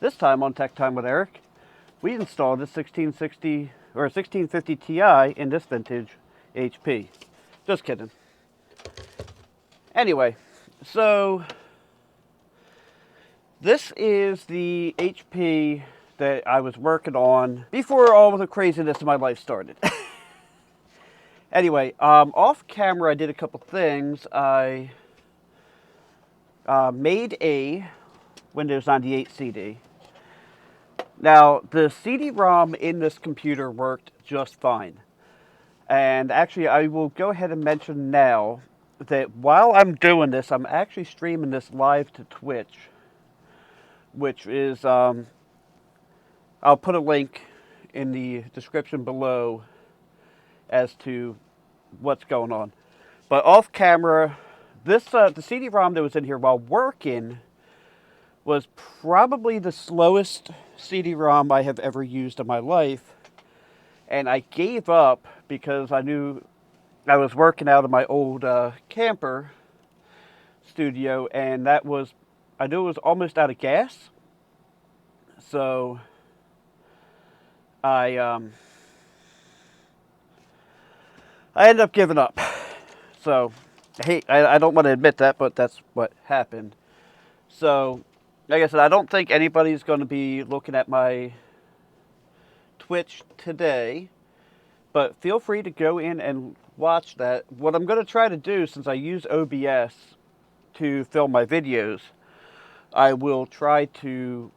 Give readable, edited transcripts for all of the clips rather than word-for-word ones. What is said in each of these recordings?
This time on Tech Time with Eric, we installed a 1660 or 1650 Ti in this vintage HP. Just kidding. Anyway, so this is the HP that I was working on before all the craziness of my life started. Anyway, off camera I did a couple things. I made a Windows 98 CD. Now, the CD-ROM in this computer worked just fine. And actually, I will go ahead and mention now that while I'm doing this, I'm actually streaming this live to Twitch, which is, I'll put a link in the description below as to what's going on. But off camera, this the CD-ROM that was in here while working was probably the slowest CD-ROM I have ever used in my life. And I gave up because I knew I was working out of my old camper studio, and I knew it was almost out of gas. So I ended up giving up. So I don't want to admit that, but that's what happened. So, like I said, I don't think anybody's going to be looking at my Twitch today, but feel free to go in and watch that. What I'm going to try to do, since I use OBS to film my videos, I will try to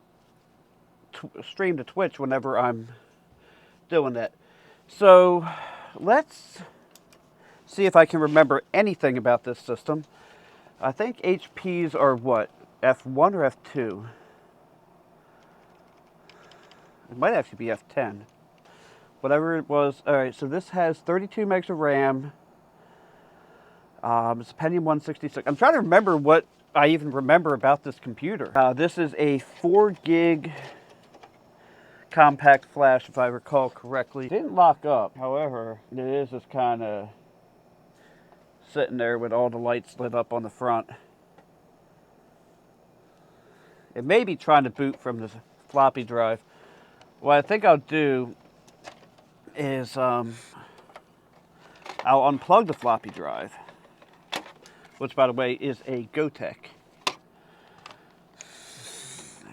stream to Twitch whenever I'm doing that. So let's see if I can remember anything about this system. I think HPs are what? F1 or F2? It might actually be F10. Whatever it was. Alright, so this has 32 megs of RAM. It's a Pentium 166. I'm trying to remember what I even remember about this computer. This is a 4 gig compact flash, if I recall correctly. It didn't lock up, however, it is just kind of sitting there with all the lights lit up on the front. It may be trying to boot from the floppy drive. What I think I'll do is I'll unplug the floppy drive, which, by the way, is a Gotek.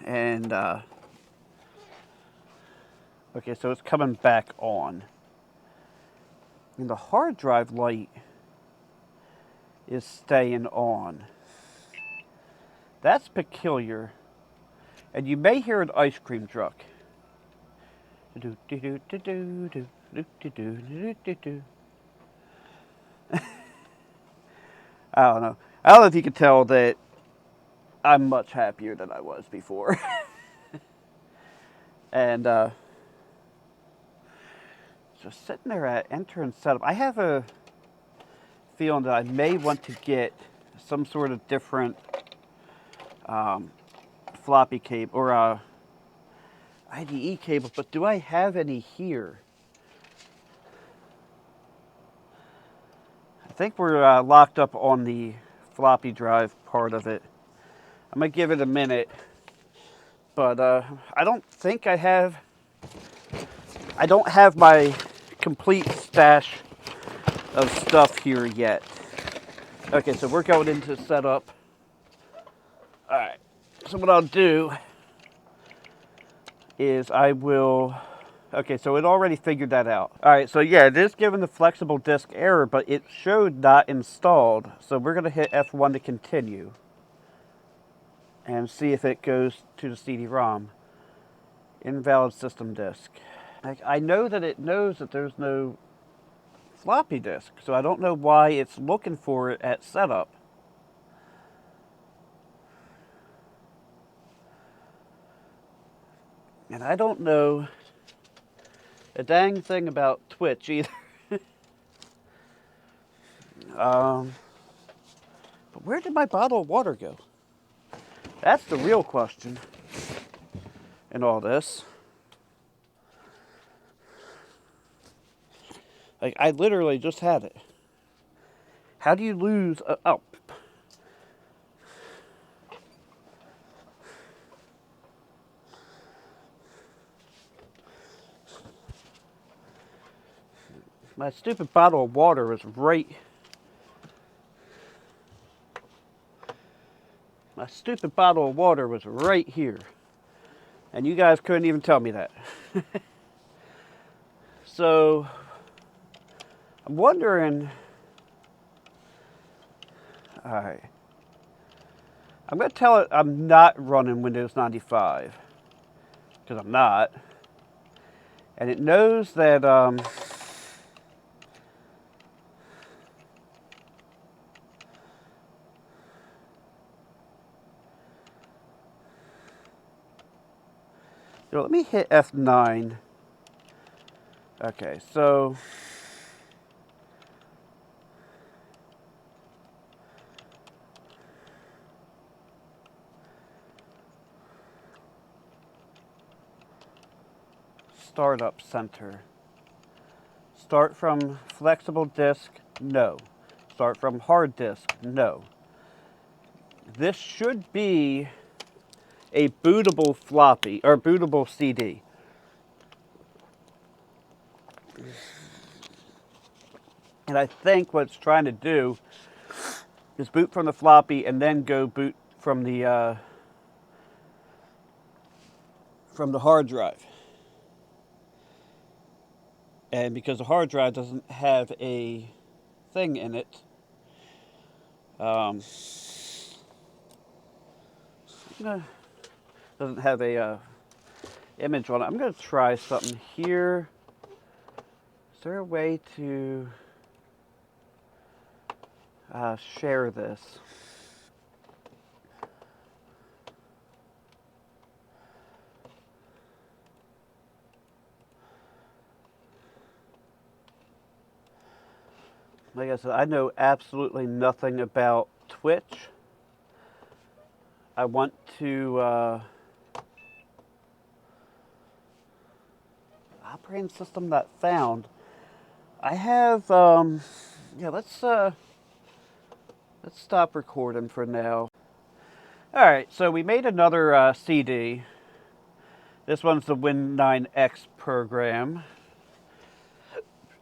And, okay, so it's coming back on. And the hard drive light is staying on. That's peculiar. And you may hear an ice cream truck. I don't know. I don't know if you can tell that I'm much happier than I was before. And just sitting there at enter and setup. I have a feeling that I may want to get some sort of different floppy cable or IDE cable, but do I have any here? I think we're locked up on the floppy drive part of it. I'm gonna give it a minute, but I don't think I have. I don't have my complete stash of stuff here yet. Okay, so we're going into setup. All right. So what I'll do is I will, okay, so it already figured that out. All right, so yeah, it is giving the flexible disk error, but it showed not installed. So we're gonna hit F1 to continue and see if it goes to the CD-ROM. Invalid system disk. I know that it knows that there's no floppy disk, so I don't know why it's looking for it at setup. And I don't know a dang thing about Twitch either. But where did my bottle of water go? That's the real question in all this. Like, I literally just had it. How do you lose a... Oh. My stupid bottle of water was right... My stupid bottle of water was right here. And you guys couldn't even tell me that. So, I'm wondering... Alright. I'm going to tell it I'm not running Windows 95. Because I'm not. And it knows that... So let me hit F9. Okay, so... Startup Center. Start from flexible disk? No. Start from hard disk? No. This should be a bootable floppy, or bootable CD. And I think what it's trying to do is boot from the floppy and then go boot from the hard drive. And because the hard drive doesn't have a thing in it, doesn't have a image on it. I'm going to try something here. Is there a way to share this? Like I said, I know absolutely nothing about Twitch. I want to operating system not found. I have yeah, let's stop recording for now. All right, so we made another CD. This one's the Win9X program.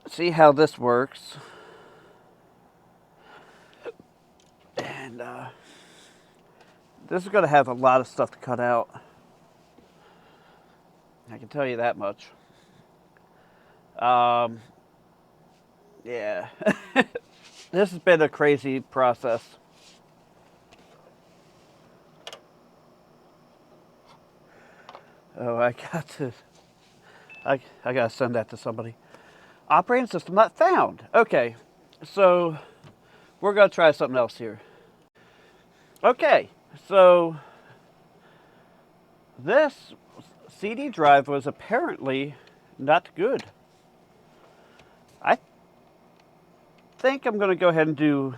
See how this works. And this is going to have a lot of stuff to cut out. I can tell you that much. Yeah. This has been a crazy process. Oh, I got to... I got to send that to somebody. Operating system not found. Okay, so we're going to try something else here. Okay, so this CD drive was apparently not good. I think I'm going to go ahead and do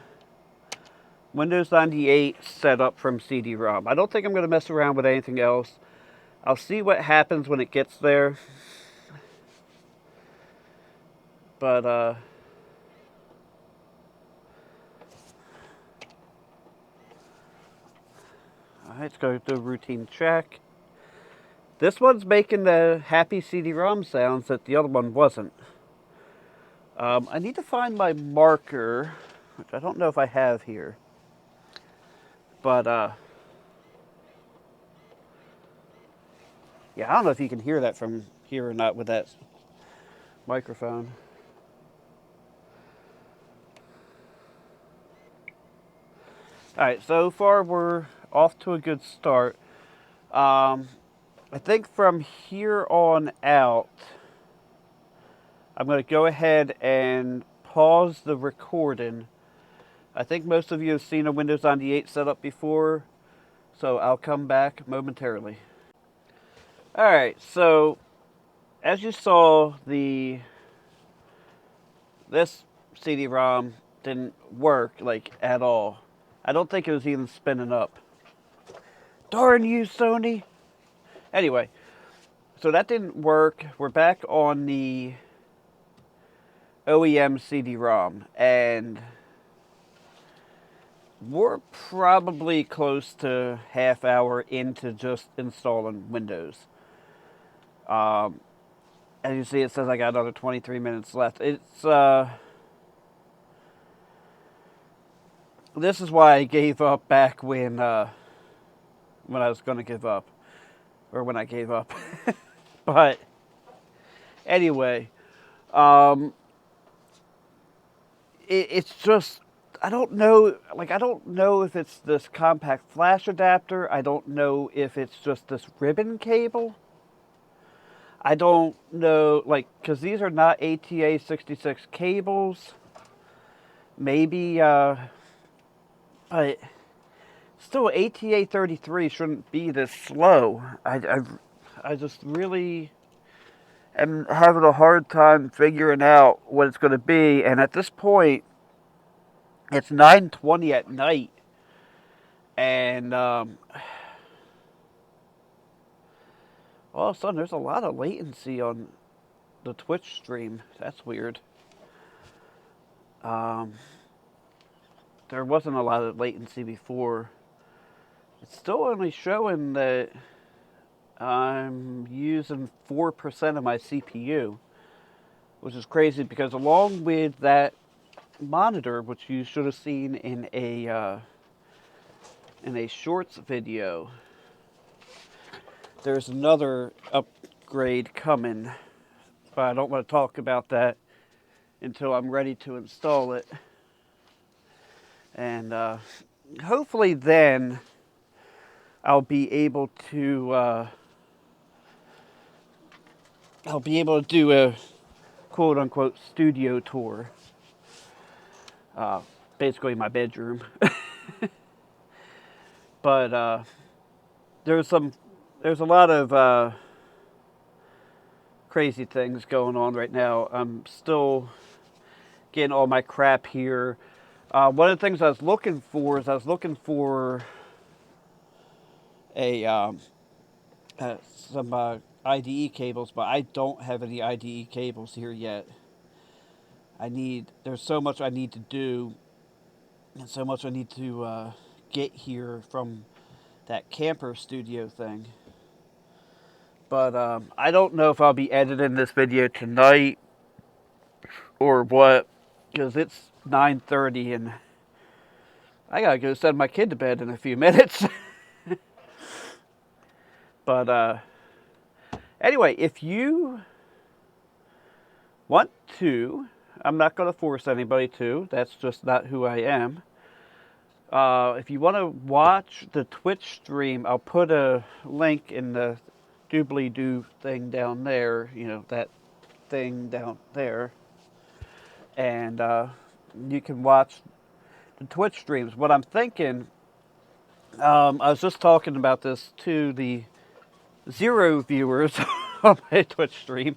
Windows 98 setup from CD-ROM. I don't think I'm going to mess around with anything else. I'll see what happens when it gets there. But, alright, let's go do a routine check. This one's making the happy CD-ROM sounds that the other one wasn't. I need to find my marker, which I don't know if I have here. But, yeah, I don't know if you can hear that from here or not with that microphone. Alright, so far we're off to a good start. I think from here on out, I'm going to go ahead and pause the recording. I think most of you have seen a Windows 98 setup before, so I'll come back momentarily. Alright, so as you saw, this CD-ROM didn't work, like, at all. I don't think it was even spinning up. Darn you, Sony! Anyway, so that didn't work. We're back on the OEM CD-ROM, and we're probably close to half hour into just installing Windows. And As you see, it says I got another 23 minutes left. This is why I gave up back when I was going to give up. Or when I gave up. But, anyway, it's just, I don't know if it's this compact flash adapter. I don't know if it's just this ribbon cable. I don't know, because these are not ATA 66 cables. Maybe, but still, ATA 33 shouldn't be this slow. I just really am having a hard time figuring out what it's going to be. And at this point, it's 9:20 at night. And, all of a sudden, there's a lot of latency on the Twitch stream. That's weird. There wasn't a lot of latency before. It's still only showing that I'm using 4% of my CPU, which is crazy because along with that monitor, which you should have seen in a shorts video, there's another upgrade coming, but I don't want to talk about that until I'm ready to install it. And hopefully then I'll be able to do a quote-unquote studio tour. Basically my bedroom. But there's a lot of crazy things going on right now. I'm still getting all my crap here. One of the things I was looking for is some IDE cables, but I don't have any IDE cables here yet. There's so much I need to do, and so much I need to get here from that camper studio thing. But I don't know if I'll be editing this video tonight or what, because it's 9:30 and I gotta go send my kid to bed in a few minutes. But anyway, if you want to, I'm not going to force anybody to. That's just not who I am. If you want to watch the Twitch stream, I'll put a link in the doobly-doo thing down there. You know, that thing down there. And you can watch the Twitch streams. What I'm thinking, I was just talking about this to the 0 viewers on my Twitch stream.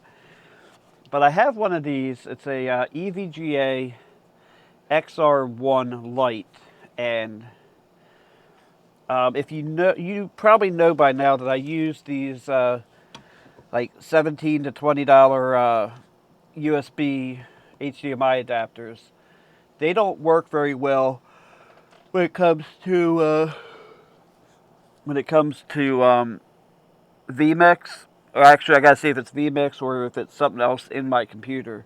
But I have one of these. It's a EVGA XR1 Lite, and if you know, you probably know by now that I use these like $17 to $20 USB HDMI adapters. They don't work very well when it comes to vMix. Or actually, I gotta see if it's vMix or if it's something else in my computer.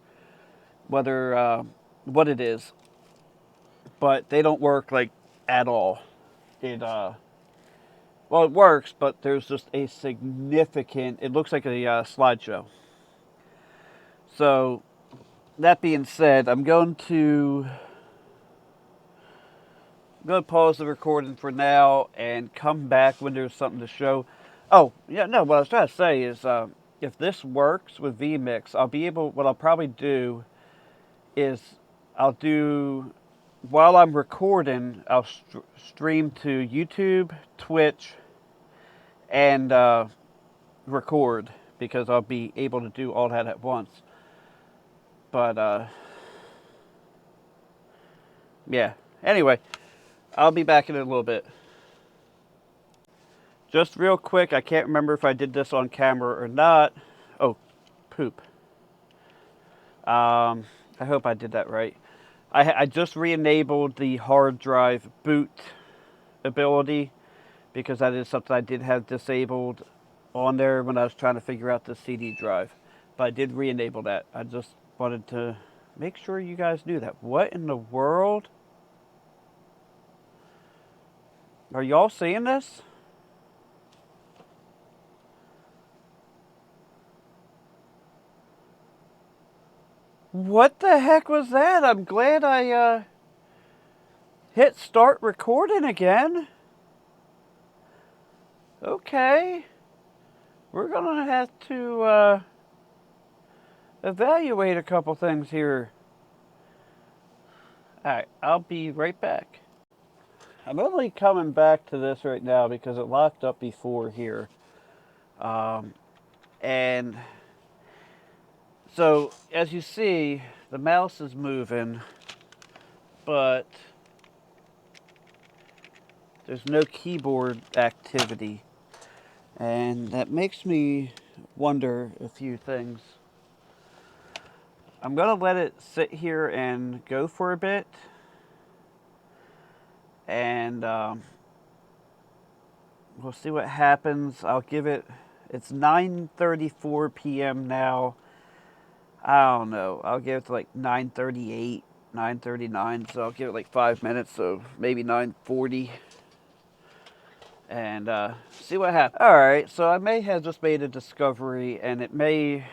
Whether what it is, but they don't work like at all. It works, but there's just a significant. It looks like a slideshow. So that being said, I'm going to pause the recording for now and come back when there's something to show. Oh, yeah, no, what I was trying to say is if this works with vMix, what I'll probably do is while I'm recording, I'll stream to YouTube, Twitch, and record, because I'll be able to do all that at once. But, yeah. Anyway, I'll be back in a little bit. Just real quick, I can't remember if I did this on camera or not. Oh, poop. I hope I did that right. I just re-enabled the hard drive boot ability, because that is something I did have disabled on there when I was trying to figure out the CD drive. But I did re-enable that. I just wanted to make sure you guys knew that. What in the world? Are y'all seeing this? What the heck was that? I'm glad I hit start recording again. Okay. We're gonna have to evaluate a couple things here. Alright, I'll be right back. I'm only coming back to this right now because it locked up before here. And so, as you see, the mouse is moving, but there's no keyboard activity. And that makes me wonder a few things. I'm going to let it sit here and go for a bit. And we'll see what happens. I'll give it, it's 9:34 p.m. now. I don't know. I'll give it to like 9:38, 9:39. So I'll give it like 5 minutes. So maybe 9:40. And see what happens. Alright, so I may have just made a discovery, and it may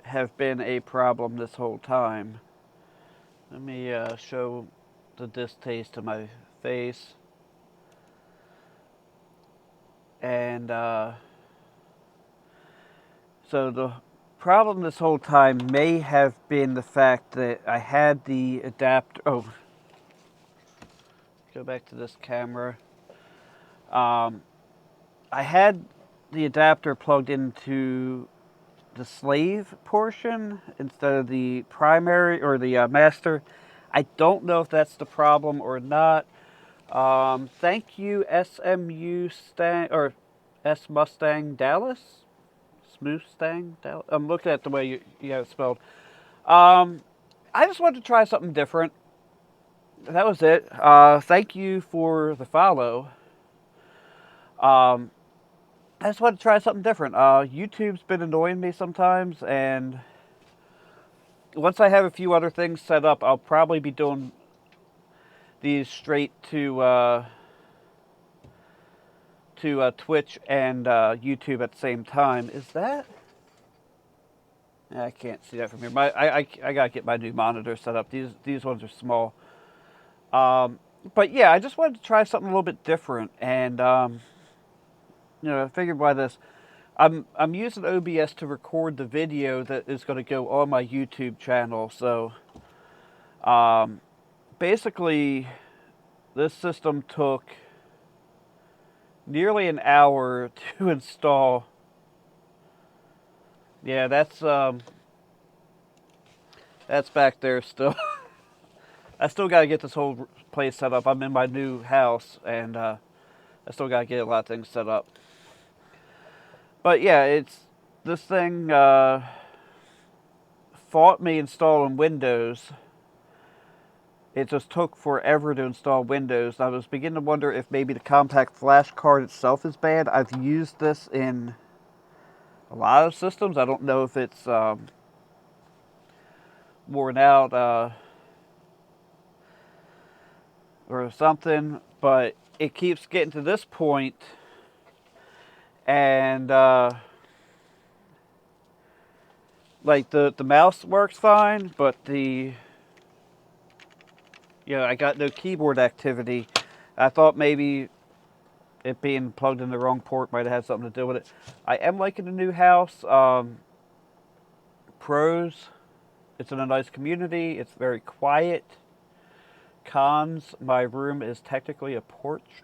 have been a problem this whole time. Let me show the distaste to my face. And so the problem this whole time may have been the fact that I had the adapter. Oh, go back to this camera. I had the adapter plugged into the slave portion instead of the primary or the master. I don't know if that's the problem or not. Thank you, SMU Stang or S Mustang Dallas, Smoothstang Dallas. I'm looking at the way you have it spelled. I just wanted to try something different. That was it. Thank you for the follow. I just wanted to try something different. YouTube's been annoying me sometimes, and once I have a few other things set up, I'll probably be doing these straight to Twitch and YouTube at the same time. Is that? I can't see that from here. I gotta get my new monitor set up. These ones are small. But yeah, I just wanted to try something a little bit different, and you know, I figured by this, I'm using OBS to record the video that is going to go on my YouTube channel. So basically, this system took nearly an hour to install. Yeah, that's back there still. I still got to get this whole place set up. I'm in my new house, and I still got to get a lot of things set up. But yeah, it's this thing fought me installing Windows. It just took forever to install Windows. I was beginning to wonder if maybe the compact flash card itself is bad. I've used this in a lot of systems. I don't know if it's worn out or something, but it keeps getting to this point, and like the mouse works fine, but I got no keyboard activity. I thought maybe it being plugged in the wrong port might have had something to do with it. I am liking the new house. Pros, it's in a nice community. It's very quiet. Cons, my room is technically a porch.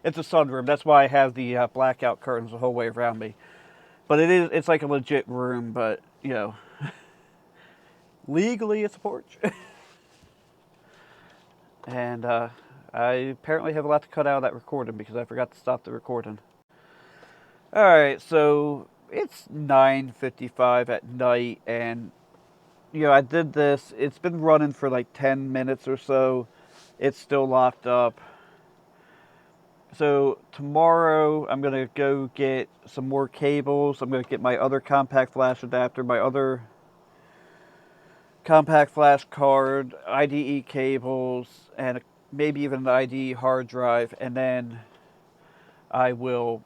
It's a sunroom. That's why I have the blackout curtains the whole way around me. But it's like a legit room, but, you know, legally it's a porch. And I apparently have a lot to cut out of that recording because I forgot to stop the recording. Alright, so it's 9:55 at night, and, you know, I did this. It's been running for like 10 minutes or so. It's still locked up. So tomorrow I'm going to go get some more cables. I'm going to get my other compact flash adapter, my other compact flash card, IDE cables, and maybe even an IDE hard drive. And then I will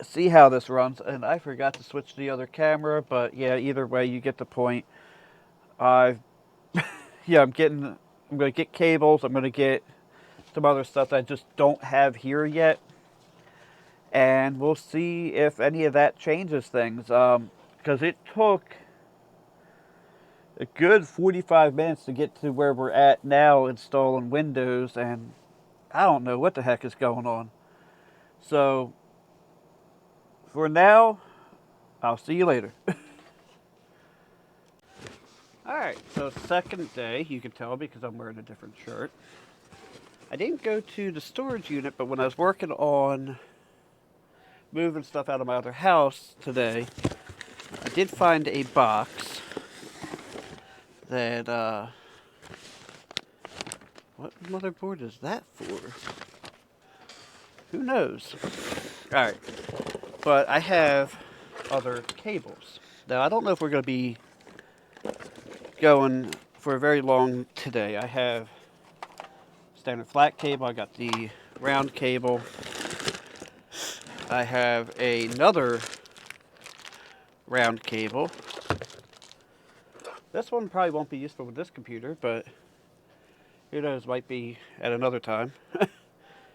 see how this runs. And I forgot to switch to the other camera, but yeah, either way, you get the point. I've yeah, I'm going to get cables. I'm going to get some other stuff that I just don't have here yet. And we'll see if any of that changes things. Because it took a good 45 minutes to get to where we're at now installing Windows, and I don't know what the heck is going on. So, for now, I'll see you later. Alright, so second day, you can tell because I'm wearing a different shirt. I didn't go to the storage unit, but when I was working on moving stuff out of my other house today, I did find a box that, what motherboard is that for? Who knows? Alright, but I have other cables. Now, I don't know if we're going to be going for very long today. I have standard flat cable, I got the round cable, I have another round cable. This one probably won't be useful with this computer, but who knows, might be at another time.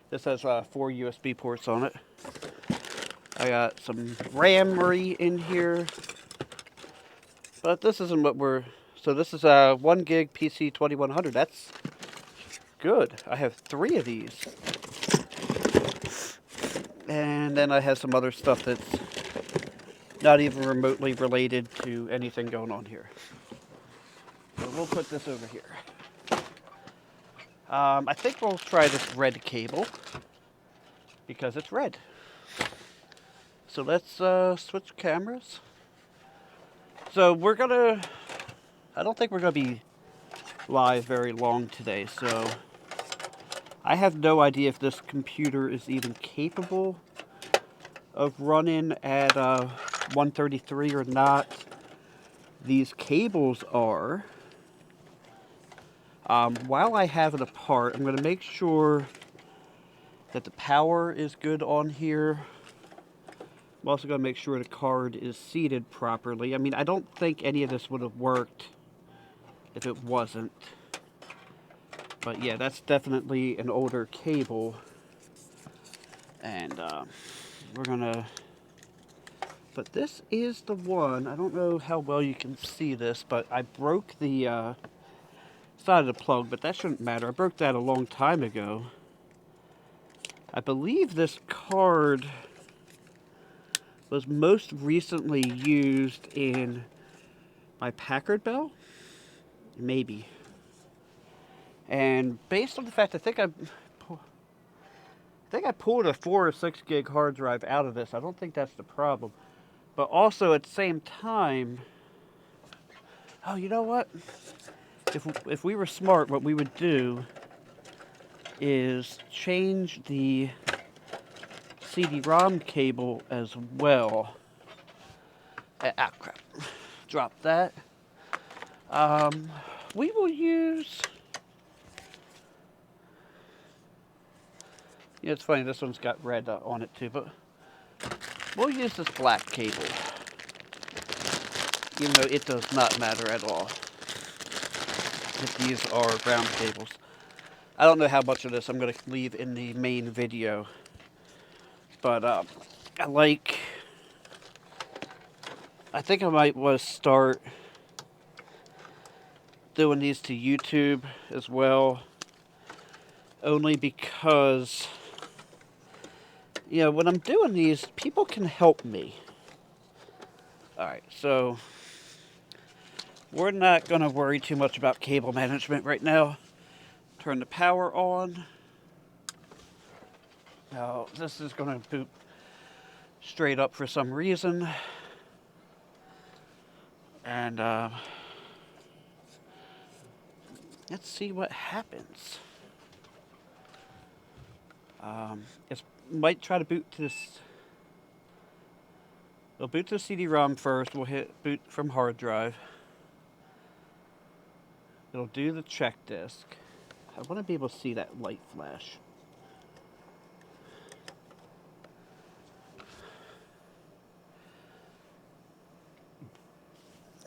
This has 4 USB ports on it. I got some RAM in here, but this isn't what we're... So this is a 1 gig PC 2100. That's good. I have 3 of these. And then I have some other stuff that's not even remotely related to anything going on here. So we'll put this over here. I think we'll try this red cable because it's red. So let's switch cameras. So we're gonna... I don't think we're gonna be live very long today, so I have no idea if this computer is even capable of running at 133 or not. These cables are. While I have it apart, I'm going to make sure that the power is good on here. I'm also going to make sure the card is seated properly. I mean, I don't think any of this would have worked if it wasn't. But yeah, that's definitely an older cable. And we're going to... But this is the one. I don't know how well you can see this, but I broke the side of the plug, but that shouldn't matter. I broke that a long time ago. I believe this card was most recently used in my Packard Bell. Maybe. And based on the fact I think I pulled a 4 or 6 gig hard drive out of this. I don't think that's the problem. But also at the same time, oh, you know what? If we were smart, what we would do is change the CD-ROM cable as well. Ah, crap. Drop that. We will use... Yeah, it's funny, this one's got red on it too, but we'll use this black cable. Even though it does not matter at all. If these are round cables. I don't know how much of this I'm going to leave in the main video. But, I think I might want to start doing these to YouTube as well. Only because, you know, when I'm doing these, people can help me. Alright, so we're not going to worry too much about cable management right now. Turn the power on. Now, this is going to boot straight up for some reason. And, let's see what happens. It might try to boot to this. It'll boot to the CD-ROM first. We'll hit boot from hard drive. It'll do the check disk. I want to be able to see that light flash.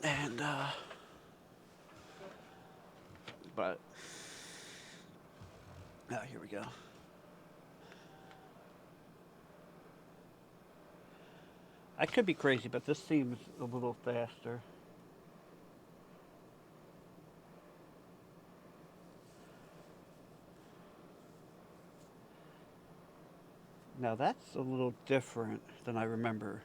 And, but, here we go. I could be crazy, but this seems a little faster. Now that's a little different than I remember.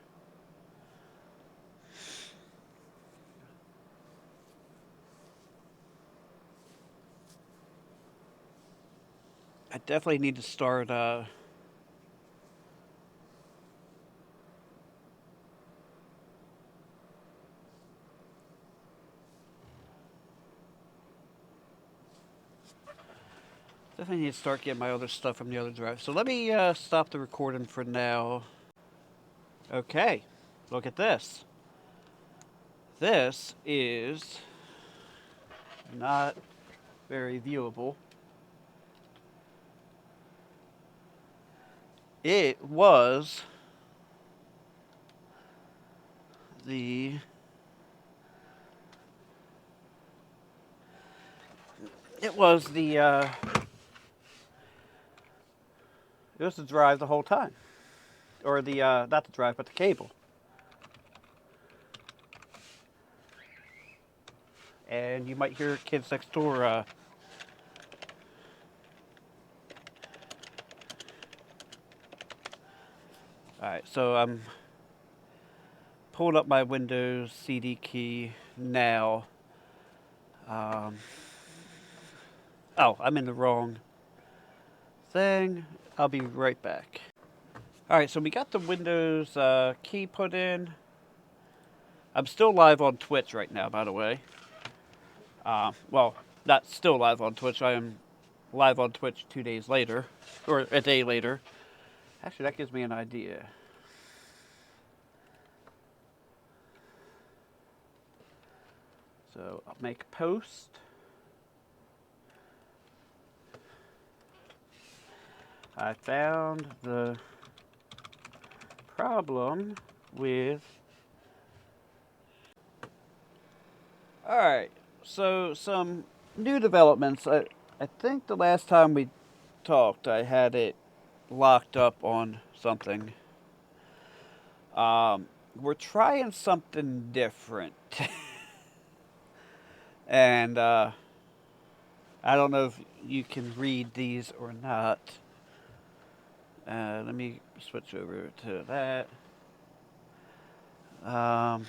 I definitely need to start, definitely need to start getting my other stuff from the other drive. So let me stop the recording for now. Okay, look at this. This is not very viewable. It was the it was the drive the whole time, or the not the drive but the cable. And you might hear kids next door. Alright, so I'm pulling up my Windows CD key now. Oh, I'm in the wrong thing. I'll be right back. Alright, so we got the Windows key put in. I'm still live on Twitch right now, by the way. Well, not still live on Twitch. I am live on Twitch 2 days later, or a day later. Actually, that gives me an idea. So I'll make a post. I found the problem with... Alright, so some new developments. I think the last time we talked, I had it locked up on something. We're trying something different. And I don't know if you can read these or not. Let me switch over to that. I'm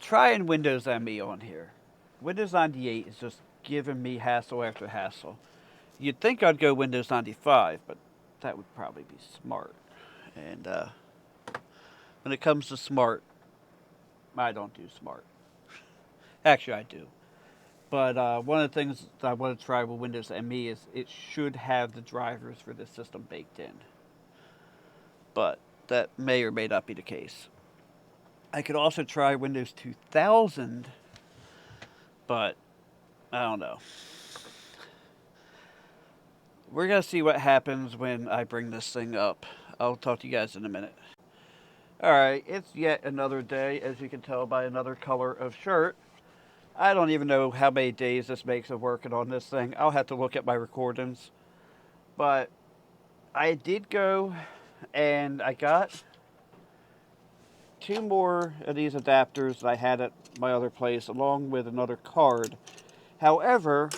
trying Windows ME on here. Windows 98 is just giving me hassle after hassle. You'd think I'd go Windows 95, but that would probably be smart. And when it comes to smart, I don't do smart. Actually, I do. But one of the things that I want to try with Windows ME is it should have the drivers for this system baked in. But that may or may not be the case. I could also try Windows 2000, but I don't know. We're going to see what happens when I bring this thing up. I'll talk to you guys in a minute. Alright, it's yet another day, as you can tell by another color of shirt. I don't even know how many days this makes of working on this thing. I'll have to look at my recordings. But I did go and I got 2 more of these adapters that I had at my other place, along with another card. However,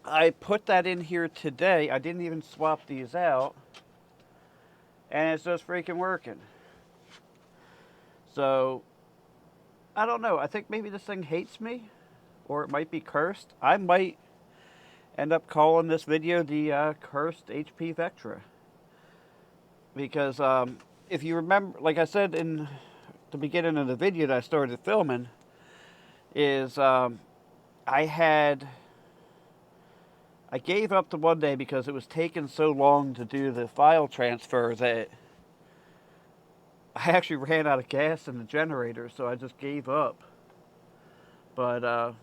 I put that in here today. I didn't even swap these out. And it's just freaking working. So, I don't know. I think maybe this thing hates me. Or it might be cursed. I might end up calling this video the Cursed HP Vectra. Because if you remember, like I said in the beginning of the video that I started filming, is I had I gave up the one day because it was taking so long to do the file transfer that I actually ran out of gas in the generator, so I just gave up. But,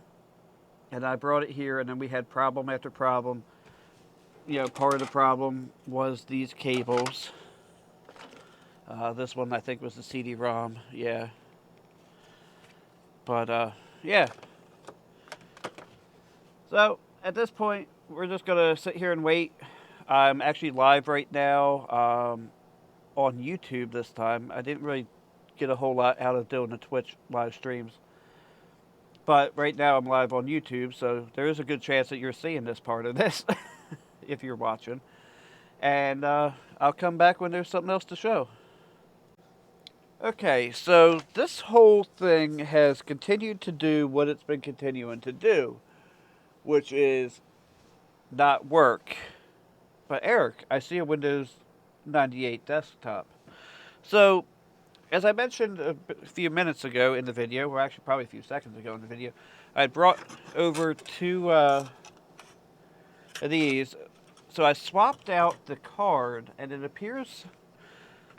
and I brought it here, and then we had problem after problem. You know, part of the problem was these cables. This one, I think, was the CD-ROM, yeah. But, yeah. So, at this point, we're just going to sit here and wait. I'm actually live right now on YouTube this time. I didn't really get a whole lot out of doing the Twitch live streams. But right now I'm live on YouTube, so there is a good chance that you're seeing this part of this if you're watching. And I'll come back when there's something else to show. Okay, so this whole thing has continued to do what it's been continuing to do, which is not work. But Eric, I see a Windows 98 desktop. So, as I mentioned a few minutes ago in the video, or actually probably a few seconds ago in the video, I brought over two of these. So I swapped out the card, and it appears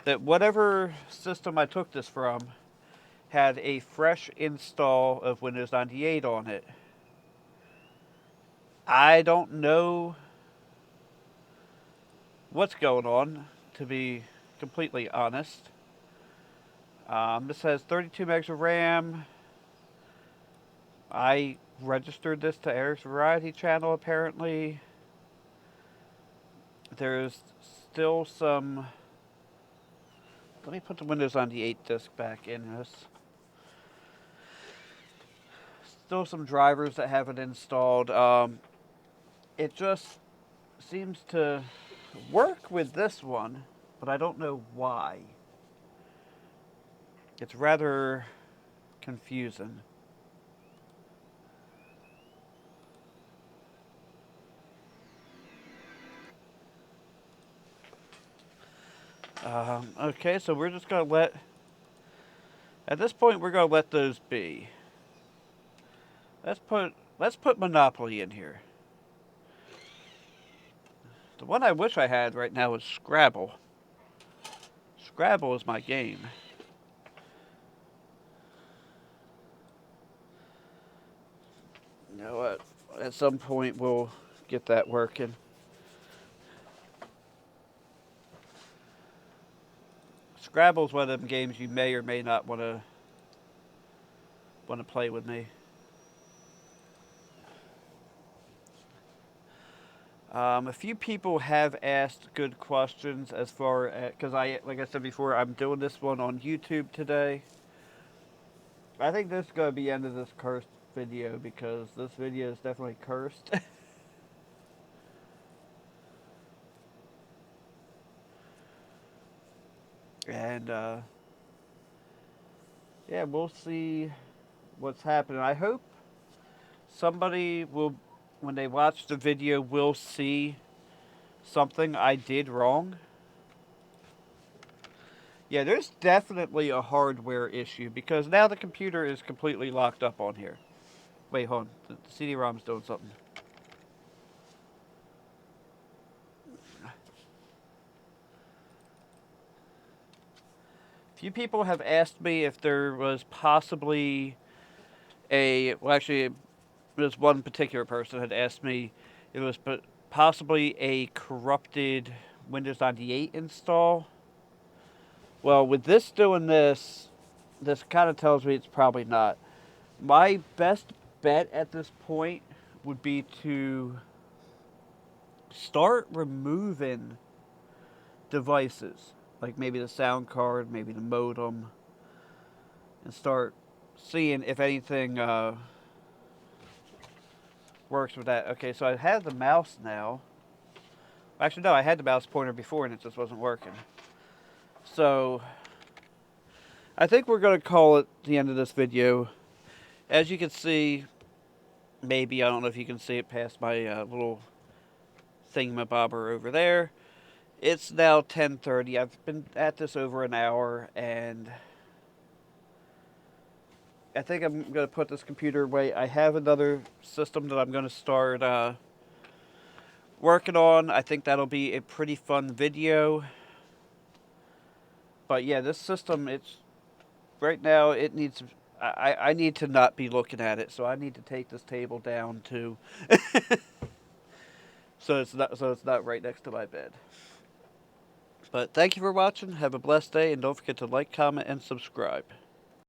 that whatever system I took this from had a fresh install of Windows 98 on it. I don't know what's going on, to be completely honest. This has 32 megs of RAM. I registered this to Eric's Variety channel, apparently. There's still some... Let me put the Windows 98 disk back in this. Still some drivers that haven't installed. It just seems to work with this one, but I don't know why. It's rather confusing. Okay, so we're just going to let... At this point, we're going to let those be. Let's put Monopoly in here. The one I wish I had right now is Scrabble. Scrabble is my game. You know what? At some point, we'll get that working. Scrabble's one of them games you may or may not want to play with me. A few people have asked good questions as far as, because like I said before, I'm doing this one on YouTube today. I think this is going to be the end of this cursed video because this video is definitely cursed. And, yeah, we'll see what's happening. I hope somebody will, when they watch the video, will see something I did wrong. Yeah, there's definitely a hardware issue because now the computer is completely locked up on here. Wait, hold on. The CD-ROM's doing something. Few people have asked me if there was possibly well, actually, there's one particular person had asked me if it was possibly a corrupted Windows 98 install. Well, with this doing this kind of tells me it's probably not. My best bet at this point would be to start removing devices, like maybe the sound card, maybe the modem, and start seeing if anything works with that. Okay, so I have the mouse now. Actually, no, I had the mouse pointer before and it just wasn't working. So, I think we're going to call it the end of this video. As you can see, maybe, I don't know if you can see it past my little thingamabobber over there. It's now 10:30. I've been at this over an hour, and I think I'm going to put this computer away. I have another system that I'm going to start working on. I think that'll be a pretty fun video. But yeah, this system, it's right now it needs. I need to not be looking at it, so I need to take this table down too, so it's not right next to my bed. But thank you for watching. Have a blessed day, and don't forget to like, comment, and subscribe.